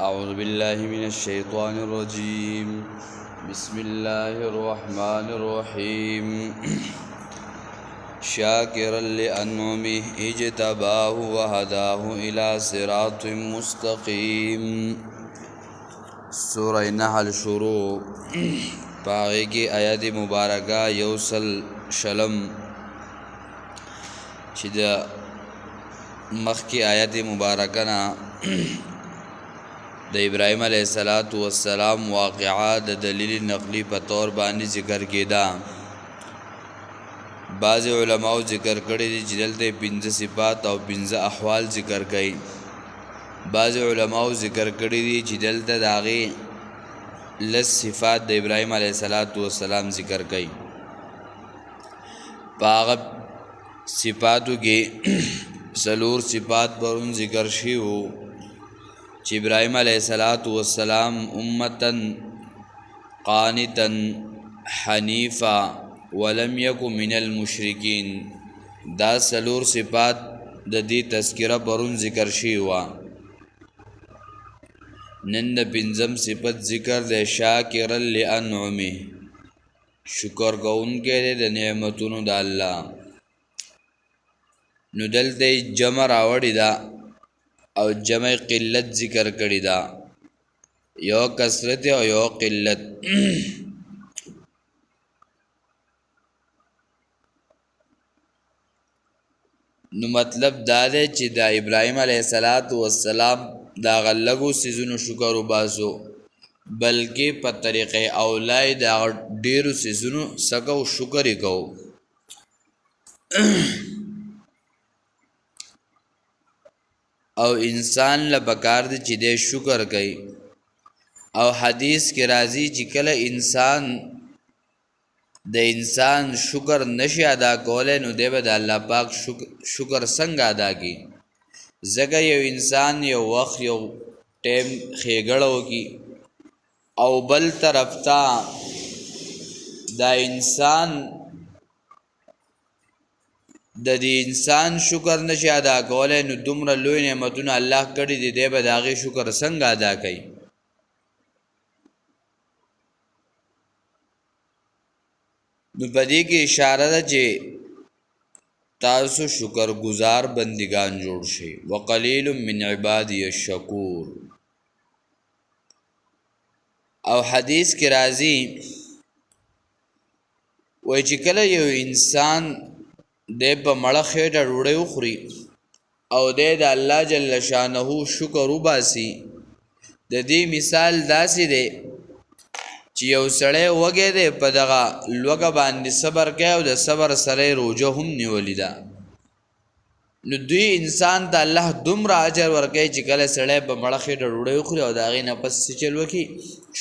أعوذ بالله من الشيطان الرجيم. بسم الله الرحمن الرحيم. شاكرا لأنعمه اجتباه وهداه إلى صراط مستقيم. سورة نحل شروع پاغی کی آیات مبارکہ یوسل شلم چې د مخکی آیات مبارکه نا د ابراهیم علیه السلام واقعات د دلیل نقلی په طور باندې ذکر کېدا. بعض علماء ذکر کړي دي چې دلته 15 صفات او 15 احوال ذکر کړي. بعض علماء ذکر کړي دي چې دلته داغي لس صفات د ابراهیم علیه السلام ذکر کړي. پاغه صفاتو کې سلور صفات پرون ذکر شي وو چې ابراهیم علیه السلام امتن قانتن حنیفا ولم یک من المشرکین. دا سلور صفات د دې تذکرہ پرون ذکر شي وا. نن د پنځم صفت ذکر د شاکر لانعمه، شکر کوونکی د نعمتونو د الله. نو دلته جمع راوړی دا او جمع قلت ذکر کړی دا، یو کثرت او یو قلت. نو مطلب دا دی چې دا ابراهیم علیه السلام دا غلګو سيزونو شکر وباسو، بلکې په طریقې اولای دا ډیرو سيزونو سکو شکر یې کو. او انسان له پکار دی چې دې شکر کوي. او حدیث کې راځي چې کله انسان شکر نشي ادا کولای نو دی به د الله پاک شکر څنګه ادا کی. ځکه یو انسان یو وخت یو ټیم ښېګړه وکړي او بل طرف ته دا انسان د دې انسان شکر نشي ادا کولای نو دومره لوی نعمتونه الله کړي دي دی به د هغې شکر څنګه ادا کوي. نو په دې کې اشاره ده چې تاسو شکر گزار بندگان جوړ شي. وقلیل من عبادی الشکور. او حدیث کې راځي وایي چې کله یو انسان د په مړه خېټه ډوډۍ وخوري او د الله جل شانه شکر وباسي، د دې مثال داسې دی چې یو سړی وږی دی په دغه لوږه باندې صبر کوي او د صبر سره روژه هم نیولې ده. نو دوی انسان ته الله دومره اجر ورکوي چې کله سړی په مړه خېټه ډوډۍ وخوري او د هغې نه پس څه چل وکړي،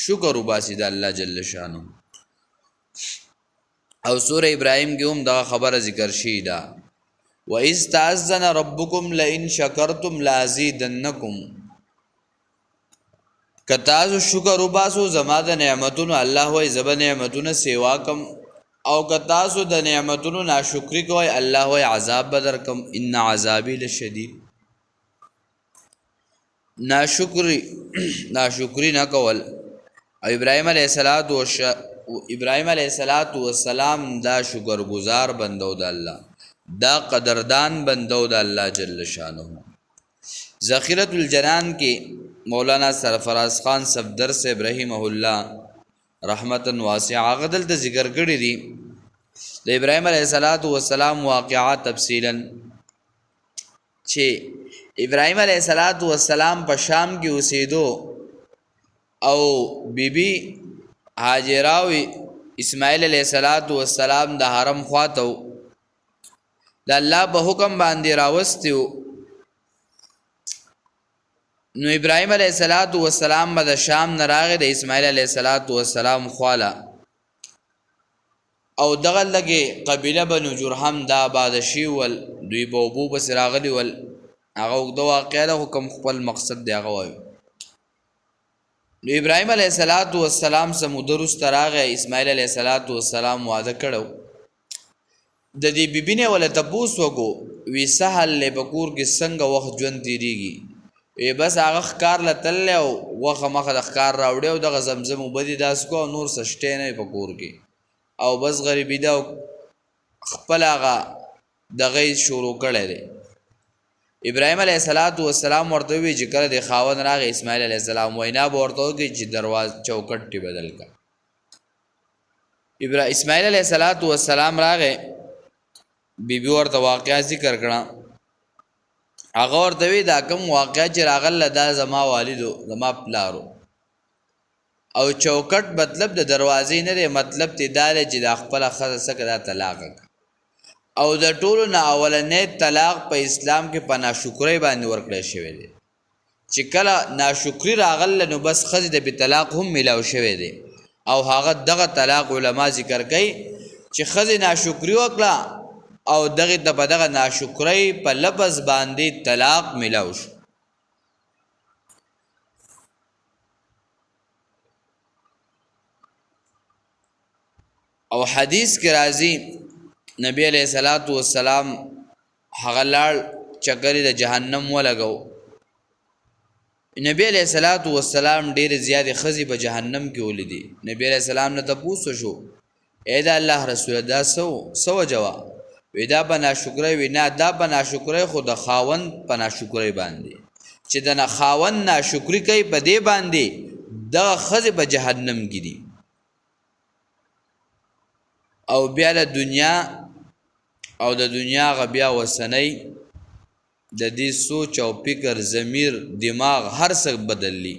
شکر وباسي د الله جل شانه. او سوره ابراهیم کې هم دغه خبره ذکر شي ده، وَإِذْ تَأَذَّنَ رَبُّكُمْ لَئِنْ شَكَرْتُمْ لَأَزِيدَنَّكُمْ. که تاسو شکر وباسو زما د نعمتونو، الله وایي زه به نعمتونه سیوا کم، او که تاسو د نعمتونو ناشکري کوئ الله وایي عذاب به درکم، ان عذابي لشدید. ناشکری نه کول. او ابراهیم علیه السلام دا شکر گزار بندو د الله، دا قدردان بندو د الله جل شانه. ذخیرۃ الجنان کې مولانا سرفراز خان صفدر سے رحمه الله رحمتا واسعه غدل ته ذکر کړی دي د ابراهیم علیه السلام واقعات تفصیلا، چې ابراهیم علیه السلام په شام کې اوسېدو او بیبي هاجره او اسماعیل علیه السلام د حرم خواته د الله په حکم باندې راوستي. نو ابراهیم علیه السلام به د شام نه راغی د اسماعیل علیه السلام خواله، او دغه لګې قبیله بنو جرهم دا آباد شي ول، دوی په اوبو پسې راغلي ول. هغه اوږده واقعه ده خو کوم خپل مقصد دی هغه وایو. نو ابراهیم علیه السلام سمود وروسته راغی، اسماعیل علیه السلام واده کړو. د دې بیبي نه ولې تپوس وکړو، وی سهل له بکور کې څنګه وخت ژوند تیریږي. وی بس هغه ښکار له تللی او غوښه مخه د ښکار راوړی او دغه زمزم اوبه دي داسې کو او نور څه شتی نه په کور کې او بس غریبي ده او خپل هغه دغه یې شروع کړی دی. ابراهیم علیه السلام ورته ووایي چې کله د خاوند راغی اسماعیل علیه السلام وینا به ورته وکړي چې چوکټ ټې بدل کړه. اسماعیل علیه السلام راغی بیبي ورته واقعه ذکر کړه. هغه ورته وی دا کوم واقعه چې راغله دا زما والدو زما پلارو او چوکټ مطلب د دروازې نه دی مطلب تی دا دی چې د خپله ښځه څخه دا طلاق او د ټولو نه اولنی طلاق په اسلام کې په ناشکرۍ باندې ورکړی شوی دی چې کله ناشکري راغله نو بس ښځې د بې طلاق هم میلاو شوی دی او هغه دغه طلاق علما ذکر کوي چې ښځې ناشکري وکړه او دغه ته په دغه ناشکرۍ په لفظ باندې طلاق میلاو شو. او حدیث کې راځي نبی علیہ السلام هغه لاړ چکرې د جهنم ولګو. نبی علیہ السلام ډېرې زیاتې ښځې په جهنم کې ولیدي. نبی علیہ السلام نه تپوس وشو ای د الله رسوله دا څه وجه وه؟ وی دا په ناشکرۍ وي نه دا په ناشکرۍ خو د خاوند په ناشکرۍ باندې چې د خاوند ناشکري کوي په دې باندې دغه ښځې په جهنم کې دي. او بیا د دنیا هغه بیا وسنۍ د دې سوچ او فکر ضمیر دماغ هر څه بدللی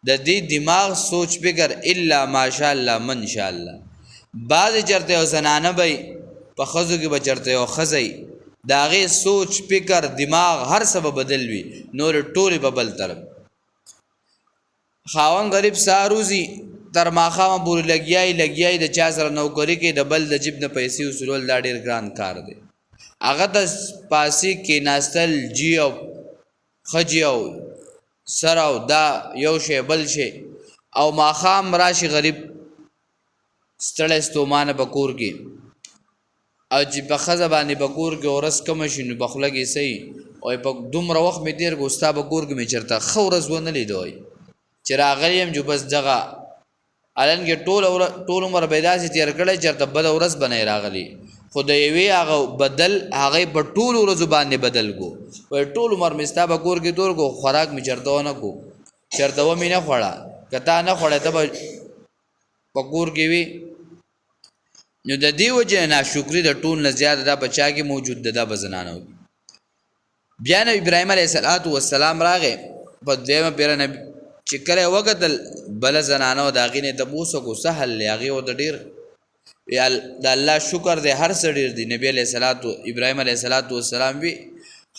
د دې دماغ سوچ فکر الا ماشاء الله من شاء الله. بعضې چرته یو زنانه به په ښځو کې به چرته یو ښځی د هغې سوچ فکر دماغ هر څه به بدل وي نورې ټولې به بل طرف. خاوند غریب ساروزي تر ماښامه پورې لګیای د چا سره نوکري کې د بل د جیب نه پیسې وصولول دا ډېر ګران کار دی. هغه ته پاسې کېناستل جي او ښځې او سر او دا یو شی بل شی او ماښام راشي غریب ستړی ستومانه په کور کې او چې په ښځه باندې په کور کې ورځ کمه شي نو په خوله کې صحیح او په دومره وخت مې تېر کړو ستا په کور کې مې چېرته ښه ورځ ونه لیده وایي چې راغلی یم جو بس دغه الان کې ټول عمر به داسې تېر کړی چېرته بده ورځ به نه راغلی خو د یوې هغه بدل هغې په ټولو ورځو باندې بدل کو وایي ټول عمر مې ستا په کور کې تور کو خوراک مې چېرته ونه کو چېرته ومې نه خوړه که تا نه خوړی ته به په کور کې وي. نو د دې وجې ناشکري د ټول نه زیاته دا په چا کې موجود ده دا به زنانو کې. بیا نو ابراهیم علیه السلام راغی په دویمه پیره چې کله یې وکتل بله زنانه و د هغې نه یې تپوس وکړو څه حل دی هغې ورته ډېر د الله شکر دی هر څه ډېر دی. نبی ابراهیم علیه السلام وي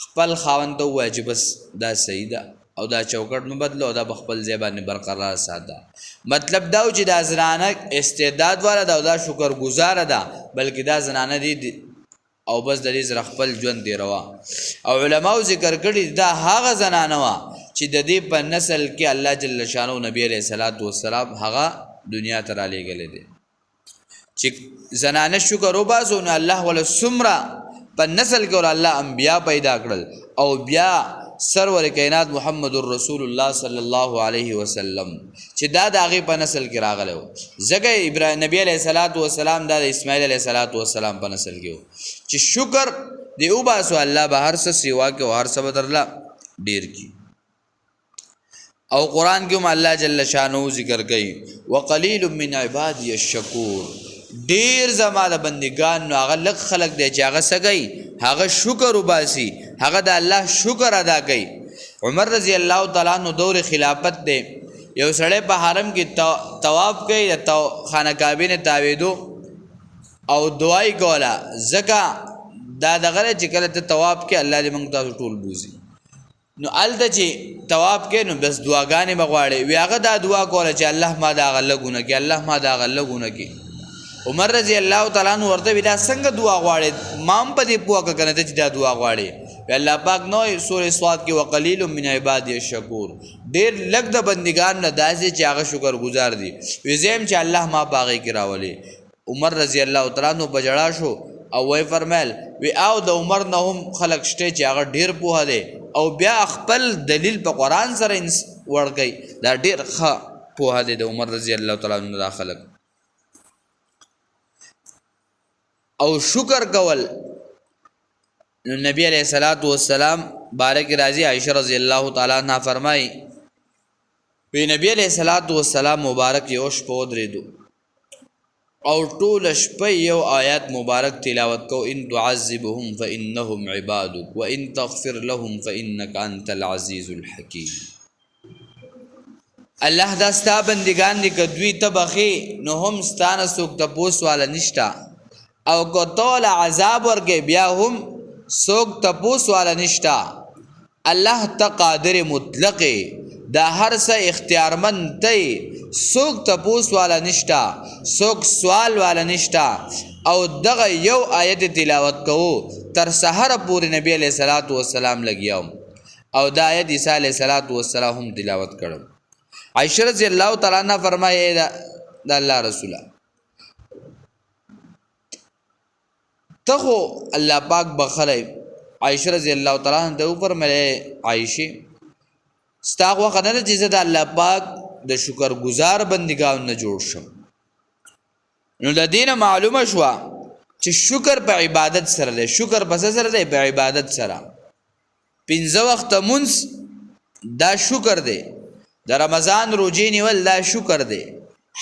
خپل خاوند ته ووایه چې بس دا صحیح ده او دا چوکټ مه بدلو او دا په خپل ځای باندې برقرار ساته. مطلب دا و چې دا زنانه استعداد والا ده او دا شکر ګزاره ده بلکې دا زنانه دی او بس د دې سره خپل ژوند تېروه. او علماو ذکر کړي دا هغه زنانه وه چې د دې په نسل کې الله جل شانو نبی علیه السلام هغه دنیا ته رالیږلی دی چې زنانه شکر وباسو نو الله وله څومره په نسل کې ور الله انبیا پیدا کړل او بیا سرور کائنات محمد رسول الله صلی الله علیه وسلم چې دا د هغې په نسل کې راغلی و. ځکه نبی علیه السلام دا د اسماعیل علیه السلام په نسل کې و چې شکر دی وباسو الله به هر څه سیوا کې او هر څه به درله ډېر کړي. او قرآن کې هم الله جل شانه ذکر کوي وقلیل من عبادی الشکور ډېر زما د بندګان نو هغه لږ خلک دی چې هغه څه کوي هغه شکر وباسي هغه د الله شکر ادا کوي. عمر رضی الله تعالی عنہ دور خلافت دی یو سړی په حرم کې طواف کوي د خانه کعبې نه تاویدو او دعای کوله ځکه دا دغه چې کله ته طواف کې الله دې موږ تاسو ټول بوزي نو هلته چې طواف کې نو بس دعاګانې به غواړې وی هغه دا دعا کوله چې الله ما دا هغه لږونه کړي الله ما دا هغه لږونه کړي. عمر رضی الله تعالی عنہ ورته وی دا څنګه دعا غواړې ما هم په دې پوهه که که نه ته چې دا دعا غواړې وی الله پاک نو سورې صاد کې وقلیل من عبادی الشکور ډېر لږ د بندګان نه داسې چې هغه شکر ګزار دي وی زه یم چې الله ما په هغې کې راولې. عمر رضی الله تعالی عنہ په ژړا شو او وی فرمایل وی او د عمر نه هم خلق شته چې هغه ډیر پوهه دی او بیا خپل دلیل په قران سره ورګي دا ډیر ښه پوهه دی د عمر رضی الله تعالی عنہ دا خلق او شکر کول نو نبی علیہ الصلوۃ والسلام بارک راضی عائشہ رضی الله تعالی عنها فرمای وی نبی علیہ الصلوۃ والسلام مبارک یوش پودریدو او ټول شپه یو آیات مبارک تلاوت کو ان تعذبهم فانهم عبادك وان تغفر لهم فانك انت العزيز الحكيم الله دا ستا بندگان دي کدوی تبخي نو هم ستانه سوک تپوس والا نشتا او کو تول عذاب ورګه بیا هم سوک تپوس والا نشتا الله تقادر مطلق دا هر څه اختیارمند دی سوک تپوس والا نشتا سوک سوال والا نشتا او دغه یو آیت تلاوت کو تر سحر پوری نبی علیہ الصلوۃ والسلام لګیاو او دا آیت عیسی علیہ الصلوۃ والسلام هم تلاوت کړو عائشہ رضی الله تعالی عنها فرمایي دا الله رسوله تخو الله پاک بخلای عائشہ رضی الله تعالی عنها د فرمایي عائشہ ستاغه خدانه چې د الله پاک د شکر گزار بندگان نه جوړ شم نو د دین معلومه شو چې شکر په عبادت سره دی شکر پس سره دی په عبادت سره 15 وخت مونږ دا شکر دی د رمضان روزي نیول دا شکر دی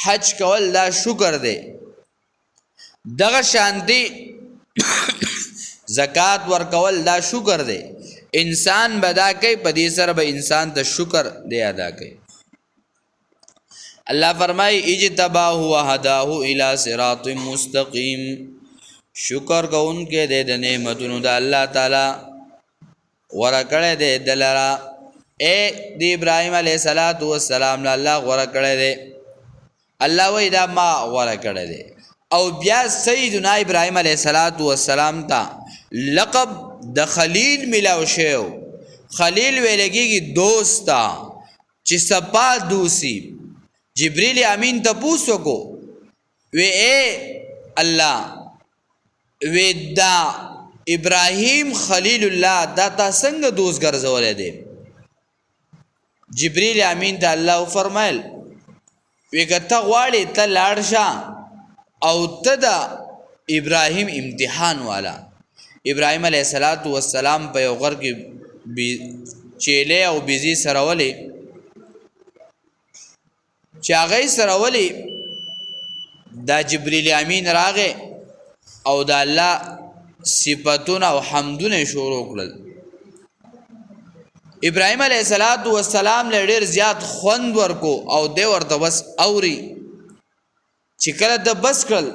حج کول دا شکر دی دغه شانتي زکات ورکول دا شکر دی انسان بدا کوي په دې سره به انسان ته شکر دی ادا کوي الله فرمای اجتباه وهداه الى صراط مستقيم شکر کوونکې د نعمتونو د الله تعالی ورکړې د دلرا د ابراهيم عليه السلام الله ورکړې د الله وې دا ما ورکړې د او بیا سیدنا ابراهيم عليه السلام ته لقب د خلیل ملاو شو خلیل ویلګي دوستا چې سپا دوسی جبریل امین ته پوښتنه کو وی اے الله وی دا ابراهیم خلیل الله دا تا څنګه دوست ګرځولې دي جبریل امین ته الله فرمایل وی ګټه غواړي ته لاړ شه او ته دا ابراهیم امتحان والا ابراهیم علیه السلام په یو غر کې چيله او بيزي سره ولي چې هغه سره ولي دا جبريل امین راغه او دا الله صفاتونه او حمدونه شروع کړل ابراهيم عليه السلام له ډېر زیات خوند ورکو او دی ورته بس اوري چې کله د بس کړل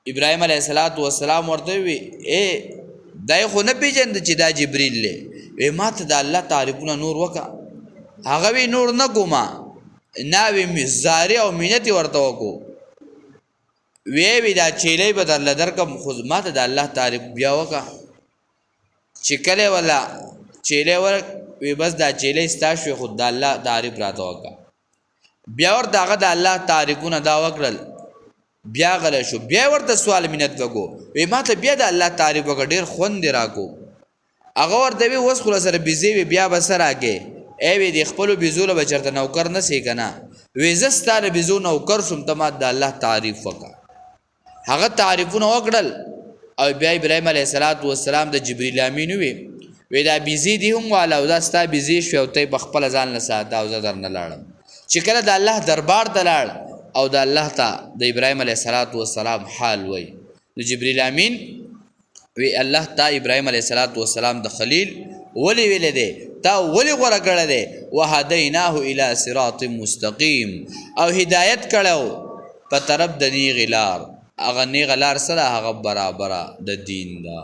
ابراهيم عليه السلام ورته وی اے دای خو نه پیژند چې دا جبريل له وی ماته د الله تعریفونه نور وکا هغه وی نور نه کوما ناوی مزاری او مینتی ورته وکو وی دا چیلې بدل درکم خدمت د الله تعریف بیا وکا چې کله ولا چیلې ور وی بس دا چیلې ستاسو خود د الله تعریف راته وکا بیا ور داغه د الله تعریفونه دا وکړل بیا غل شو بیا ورته سوال مینت وکو وی ماته بیا د الله تعریف وکړ ډیر خوند راکو هغه ورته وی وس خلاص سره بيزي بیا بسراګه ای وی د خپل بيزوله بچرته نوکر نه سي کنه وی زستاره بيزو نوکر شم ته ما د الله تعریف وکا هغه تعریفونه وکړل او بیا ابراهيم عليه السلام د جبريل امین وی دا بيزي دی هم والا او دا ستا بيزي شو ته بخپل ځان له ساده او زدر نه لاړم چې کله د الله دربار ته لاړ او د الله ته د ابراهيم عليه السلام حال وی د جبريل امین وی الله تا ابراهيم عليه السلام د خلیل ولی ویل دی تا ولی غره کړه دی وهديناه الى صراط مستقيم او هدایت کړو په طرف د نیغلار اغه نیغلار سره هغه برابر د دین دا